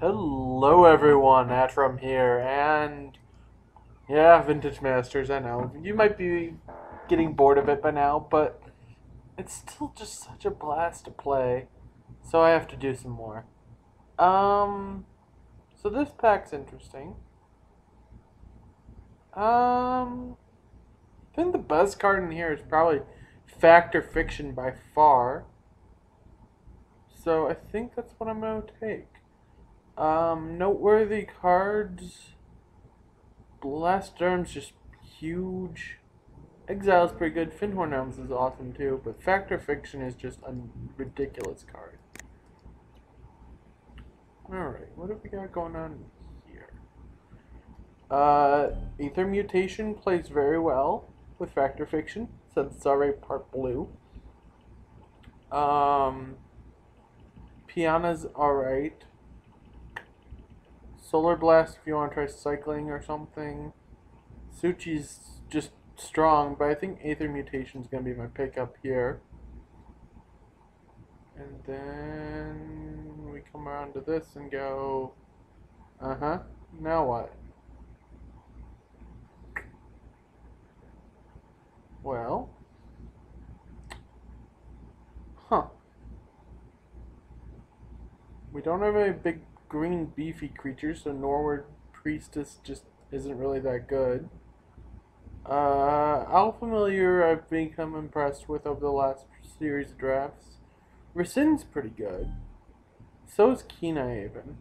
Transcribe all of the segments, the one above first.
Hello everyone, Atram here, and yeah, Vintage Masters, I know. You might be getting bored of it by now, but it's still just such a blast to play, so I have to do some more. Um, so this pack's interesting. Um, I think the best card in here is probably Fact or Fiction by far, so I think that's what I'm going to take. Noteworthy cards. Blast Storm's just huge. Exile's pretty good. Finhorn Elms is awesome too, but Fact or Fiction is just a ridiculous card. Alright, what have we got going on here? Aether Mutation plays very well with Fact or Fiction, since it's already part blue. Piana's alright. Solar Blast if you want to try cycling or something. Suchi's just strong, but I think Aether Mutation is going to be my pickup here. And then we come around to this and go, now what? Well, we don't have any big green beefy creatures, so Norward Priestess just isn't really that good. Alfamiliar I've become impressed with over the last series of drafts. Rescind's pretty good. So is Keenahaven.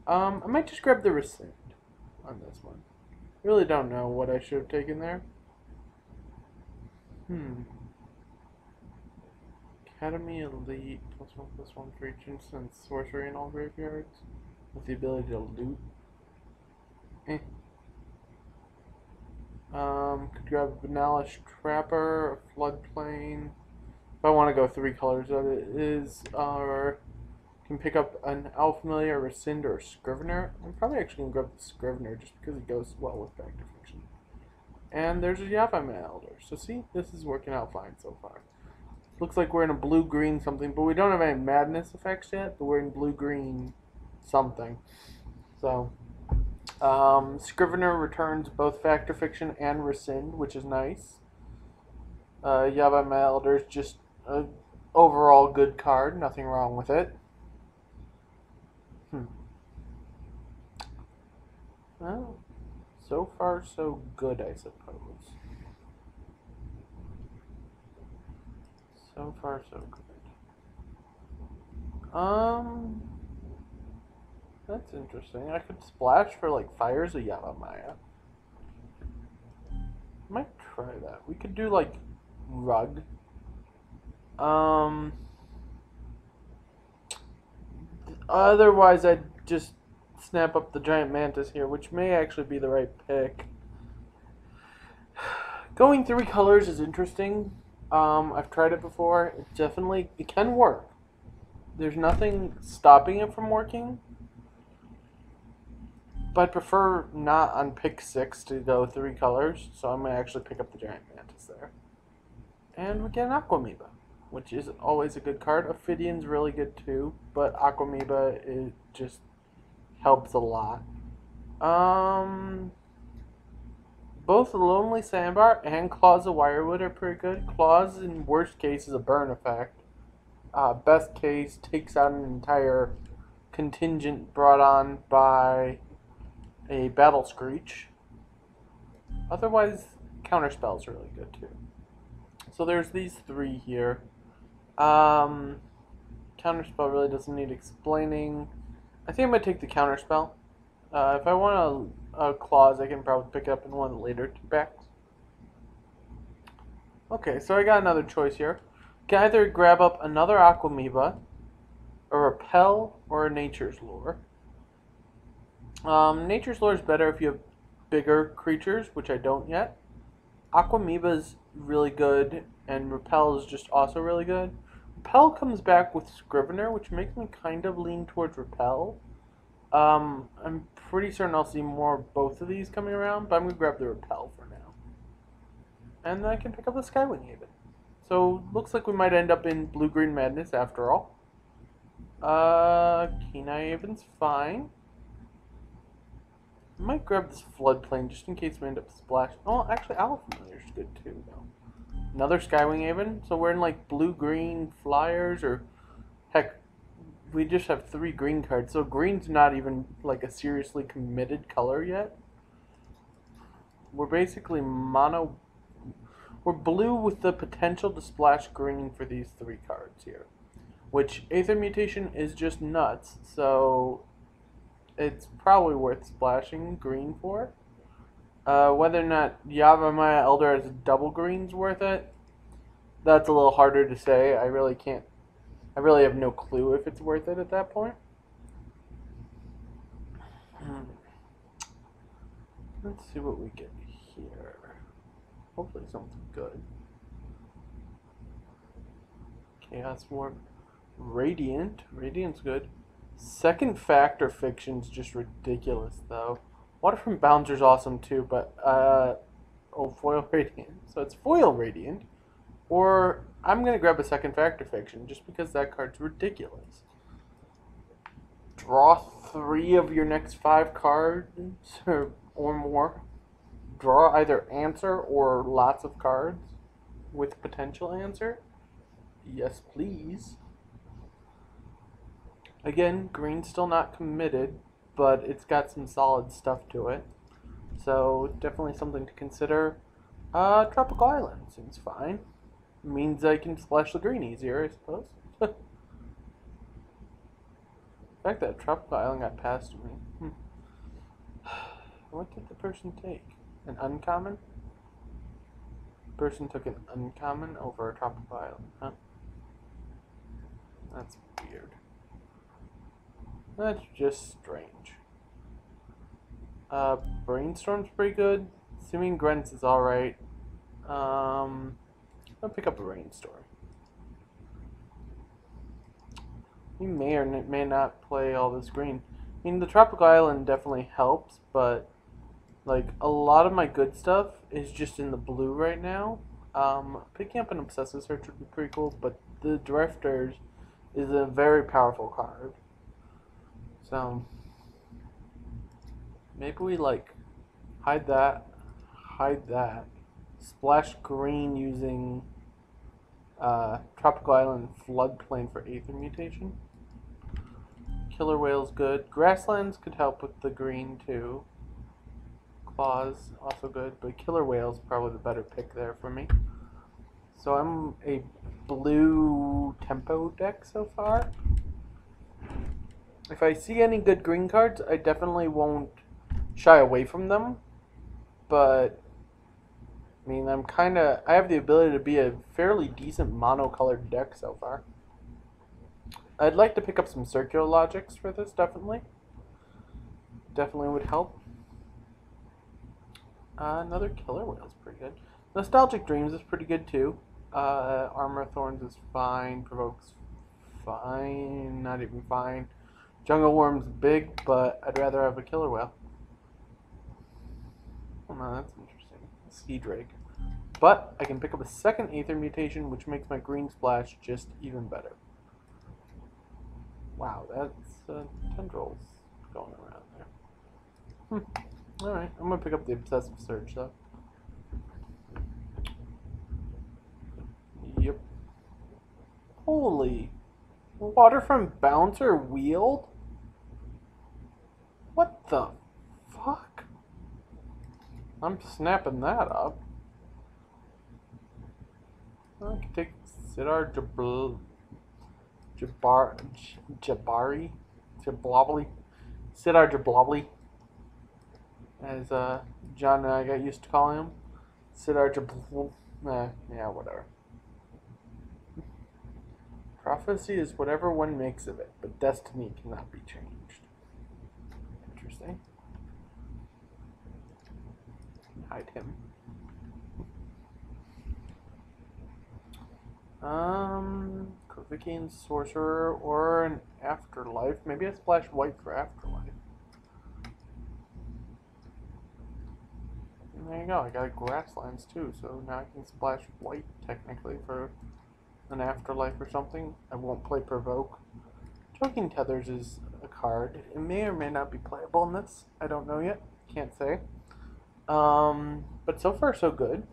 I might just grab the Rescind on this one. Really don't know what I should have taken there. Academy Elite, +1/+1 for each instant sorcery in all graveyards, with the ability to loot. Could grab a Banalish Trapper, a Floodplain. If I want to go 3 colors, that is, or can pick up an Alfamiliar, Rescind, or a Scrivener. I'm probably actually going to grab the Scrivener just because it goes well with Fact or Fiction. And there's a Yavimaya Elder. So see, this is working out fine so far. Looks like we're in a blue-green something, but we don't have any madness effects yet, but we're in blue-green something. So, Scrivener returns both Fact or Fiction and Rescind, which is nice. Yavimaya Elder is just an overall good card, nothing wrong with it. Well, so far so good, I suppose. So far, so good. That's interesting. I could splash for like Fires of Yavimaya. Might try that. We could do like Rug. Otherwise, I'd just snap up the Giant Mantis here, which may actually be the right pick. Going 3 colors is interesting. I've tried it before. It can work. There's nothing stopping it from working. But I'd prefer not on pick 6 to go 3 colors, so I'm going to actually pick up the Giant Mantis there. And we get an Aquamoeba, which is always a good card. Ophidian's really good too, but Aquamoeba, it just helps a lot. Both the Lonely Sandbar and Claws of Wirewood are pretty good. Claws, in worst case, is a burn effect. Best case, takes out an entire contingent brought on by a Battle Screech. Otherwise, Counterspell's really good too. So there's these 3 here. Counterspell really doesn't need explaining. I think I'm going to take the Counterspell. If I want a Claws, I can probably pick it up in one of the later 2 packs. Okay, so I got another choice here. Can either grab up another Aquamoeba, a Repel, or a Nature's Lure. Nature's Lure is better if you have bigger creatures, which I don't yet. Aquamoeba is really good, and Repel is just also really good. Repel comes back with Scrivener, which makes me kind of lean towards Repel. I'm pretty certain I'll see more of both of these coming around, but I'm going to grab the Repel for now. And then I can pick up the Skywing Haven. So, looks like we might end up in Blue-Green Madness after all. Keen Green Eye Haven's fine. I might grab this Floodplain just in case we end up splashing. Oh, actually, Owl Familiar's good too, though. Another Skywing Haven. So we're in like blue-green flyers, or heck, we just have 3 green cards. So green's not even like a seriously committed color yet. We're basically mono. We're blue with the potential to splash green for these 3 cards here, which Aether Mutation is just nuts. So it's probably worth splashing green for. Whether or not Yavimaya Elder as double green's worth it, that's a little harder to say. I really have no clue if it's worth it at that point. Let's see what we get here. Hopefully something good. Chaos Warp. Radiant. Radiant's good. Second Factor Fiction's just ridiculous, though. Water from Bouncer's awesome, too, but, oh, Foil Radiant. So it's Foil Radiant. Or, I'm going to grab a Second Factor Fiction, just because that card's ridiculous. Draw 3 of your next 5 cards, or more. Draw either answer or lots of cards with potential answer. Yes, please. Again, green's still not committed, but it's got some solid stuff to it. So, definitely something to consider. Tropical Island seems fine. Means I can splash the green easier, I suppose. The fact that Tropical Island got past me. What did the person take? An uncommon? The person took an uncommon over a Tropical Island, huh? That's weird. That's just strange. Brainstorm's pretty good. Assuming Grunts is alright. I'll pick up a Rainstorm. You may or may not play all this green. I mean, the Tropical Island definitely helps, but like a lot of my good stuff is just in the blue right now. Picking up an Obsessive Search would be pretty cool, but the Drifters is a very powerful card. So maybe we like hide that, splash green using Tropical Island Floodplain for Aether Mutation. Killer Whale's good. Grasslands could help with the green too. Claws also good, but Killer Whale's probably the better pick there for me. So I'm a blue tempo deck so far. If I see any good green cards, I definitely won't shy away from them. But I mean, I have the ability to be a fairly decent monocolored deck so far. I'd like to pick up some Circular Logics for this, definitely. Definitely would help. Another Killer Whale's pretty good. Nostalgic Dreams is pretty good too. Armor Thorns is fine. Provokes fine. Not even fine. Jungle Worm's big, but I'd rather have a Killer Whale. Oh no, that's interesting. Sea Drake. But I can pick up a second Aether Mutation, which makes my green splash just even better. Wow, that's tendrils going around there. Alright, I'm going to pick up the Obsessive Surge, though. Yep. Holy. Water from Bouncer wheeled? What the fuck? I'm snapping that up. I can take Sidar Jablobly. Sidar Jablobly. As John and I got used to calling him. Sidar Jablobly. Yeah, whatever. Prophecy is whatever one makes of it, but destiny cannot be changed. Interesting. Hide him. Kovikian Sorcerer or an Afterlife. Maybe I splash white for Afterlife. And there you go, I got Grasslands too, so now I can splash white technically for an Afterlife or something. I won't play Provoke. Choking Tethers is a card. It may or may not be playable in this. I don't know yet. Can't say. But so far so good.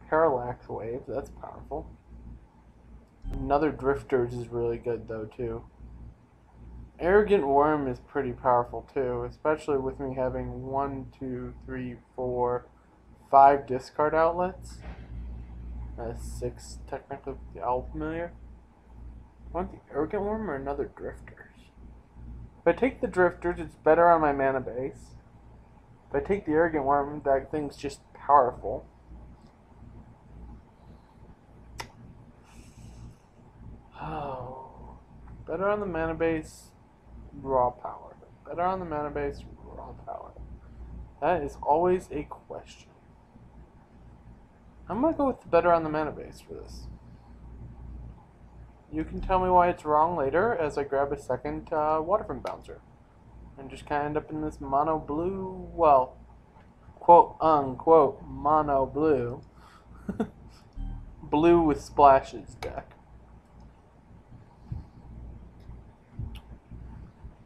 Parallax Wave, that's powerful. Another Drifters is really good though too. Arrogant Worm is pretty powerful too, especially with me having 1, 2, 3, 4, 5 discard outlets. 6 technically with the Owl Familiar. I want the Arrogant Worm or another Drifters? If I take the Drifters, it's better on my mana base. If I take the Arrogant Worm, that thing's just powerful. Oh, better on the mana base, raw power. Better on the mana base, raw power. That is always a question. I'm gonna go with the better on the mana base for this. You can tell me why it's wrong later as I grab a second Waterfront Bouncer. And just kind of end up in this mono blue, well, quote unquote mono blue. Blue with splashes deck.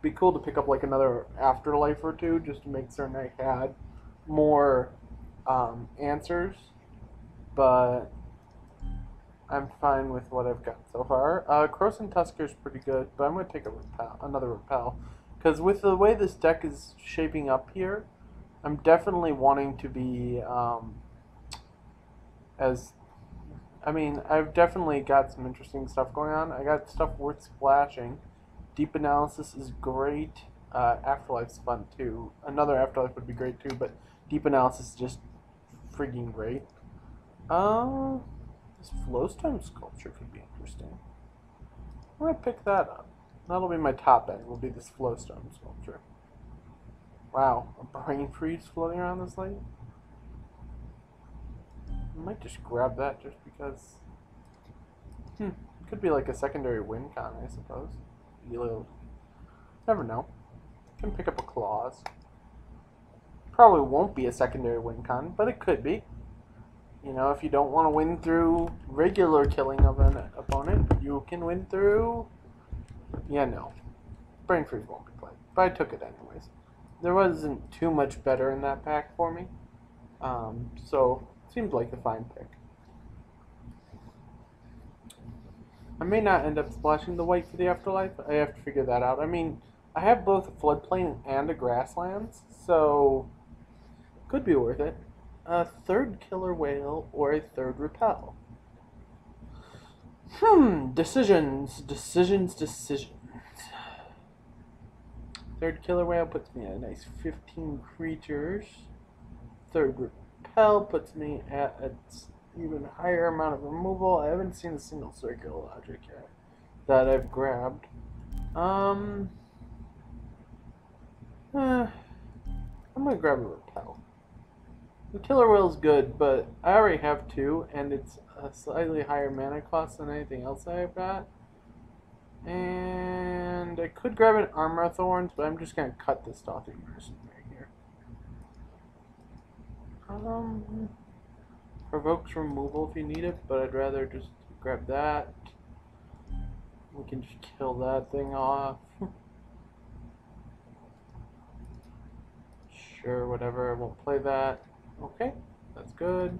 Be cool to pick up like another Afterlife or two just to make certain I had more answers, but I'm fine with what I've got so far. Croson Tusker is pretty good, but I'm going to take another Repel, because with the way this deck is shaping up here, I'm definitely wanting to be I've definitely got some interesting stuff going on. I got stuff worth splashing. Deep Analysis is great. Afterlife's fun too. Another Afterlife would be great too, but Deep Analysis is just freaking great. This Flowstone Sculpture could be interesting. I'm gonna pick that up. That'll be my top end, will be this Flowstone Sculpture. Wow, a Brain Freeze floating around this lake? I might just grab that just because. Could be like a secondary win con, I suppose. You'll never know. Can pick up a Claws. Probably won't be a secondary win con, but it could be. You know, if you don't want to win through regular killing of an opponent, you can win through. Yeah, no. Brain Freeze won't be played, but I took it anyways. There wasn't too much better in that pack for me, so seemed like a fine pick. I may not end up splashing the white for the Afterlife. I have to figure that out. I mean, I have both a Floodplain and a Grasslands, so could be worth it. A third Killer Whale or a third Repel. Decisions. Third Killer Whale puts me at a nice 15 creatures. Third Repel puts me at an even higher amount of removal. I haven't seen a single Circular Logic yet that I've grabbed. I'm gonna grab a Repel. The Killer Whale is good, but I already have 2, and it's a slightly higher mana cost than anything else I've got. And I could grab an Armor of Thorns, but I'm just gonna cut the Stealthy Mercenary here. Provokes removal if you need it, but I'd rather just grab that. We can just kill that thing off. Sure, whatever, I won't play that. Okay, that's good.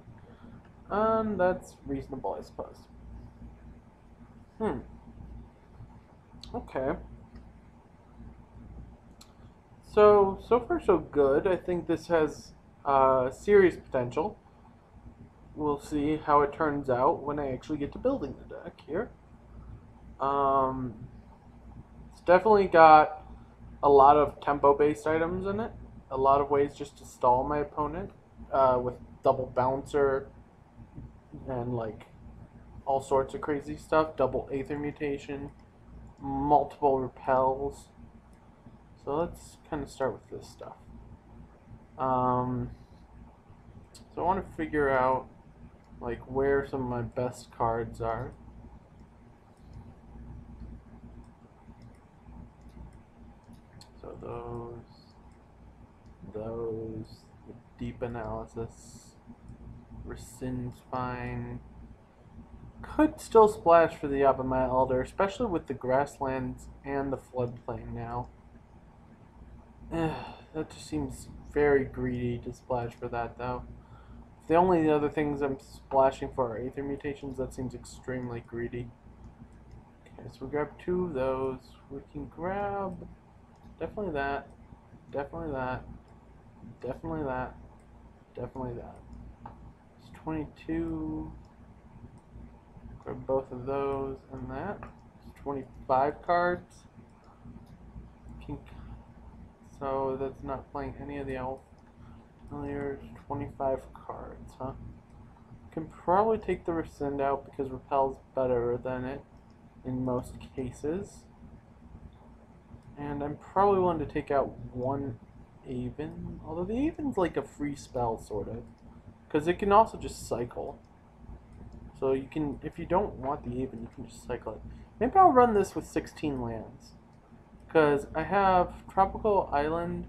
That's reasonable, I suppose. Okay. So far so good. I think this has serious potential. We'll see how it turns out when I actually get to building the deck here. It's definitely got a lot of tempo-based items in it. A lot of ways just to stall my opponent with double bouncer and like all sorts of crazy stuff. Double Aether Mutation, multiple repels. So let's kind of start with this stuff. So I want to figure out like where some of my best cards are. So those, the Deep Analysis, Rescind Spine, could still splash for the Yabama Elder, especially with the grasslands and the floodplain now. That just seems very greedy to splash for that, though. If the only other things I'm splashing for are Aether mutations, that seems extremely greedy. Okay, so we grab 2 of those. We can grab definitely that, definitely that, definitely that, definitely that. It's 22. Grab both of those and that. It's 25 cards. So that's not playing any of the elf. There's 25 cards, huh? Can probably take the Rescind out because Repel's better than it in most cases. And I'm probably willing to take out 1 Aven, although the Aven's like a free spell, sort of. Because it can also just cycle. So you can, if you don't want the Aven, you can just cycle it. Maybe I'll run this with 16 lands. Because I have Tropical Island,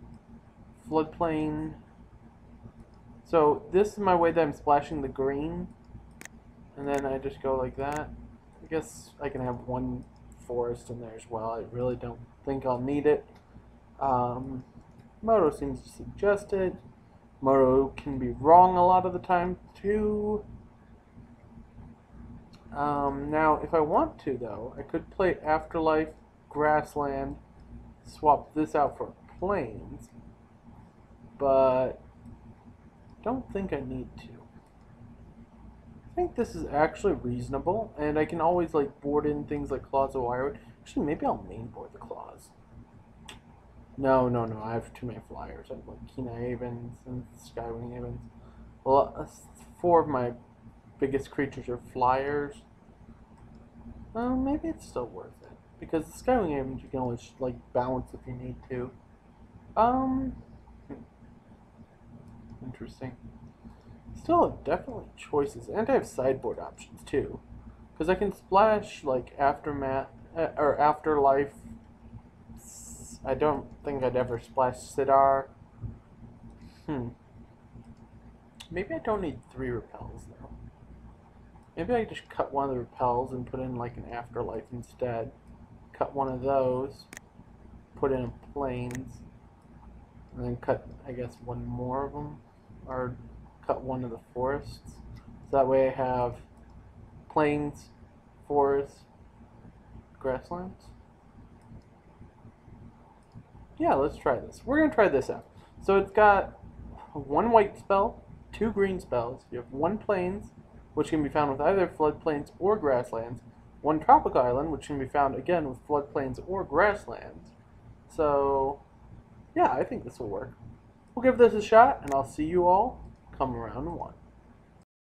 Floodplain. So this is my way that I'm splashing the green. And then I just go like that. I guess I can have 1 forest in there as well. I really don't think I'll need it. Moto seems to suggest it. Moto can be wrong a lot of the time too. Now, if I want to, though, I could play Afterlife, Grassland, swap this out for Plains, but don't think I need to. I think this is actually reasonable, and I can always like board in things like Claws of Wirewood. Actually, maybe I'll main board the Claws. No, I have too many flyers. I have like Kina Avens and Skywing Avens. Well, 4 of my biggest creatures are flyers. Maybe it's still worth it. Because the Skywing Avens you can always like balance if you need to. Interesting. Still definitely choices. And I have sideboard options too. Because I can splash like Aftermath or Afterlife. I don't think I'd ever splash Sidar. Maybe I don't need 3 repels though. Maybe I just cut one of the repels and put in like an Afterlife instead. Cut one of those, put in a Plains, and then cut, I guess, 1 more of them, or cut 1 of the forests. So that way I have Plains, forests, grasslands. Yeah, let's try this. We're going to try this out. So it's got 1 white spell, 2 green spells. You have 1 Plains, which can be found with either floodplains or grasslands. 1 tropical island, which can be found again with floodplains or grasslands. So, yeah, I think this will work. We'll give this a shot, and I'll see you all come round 1.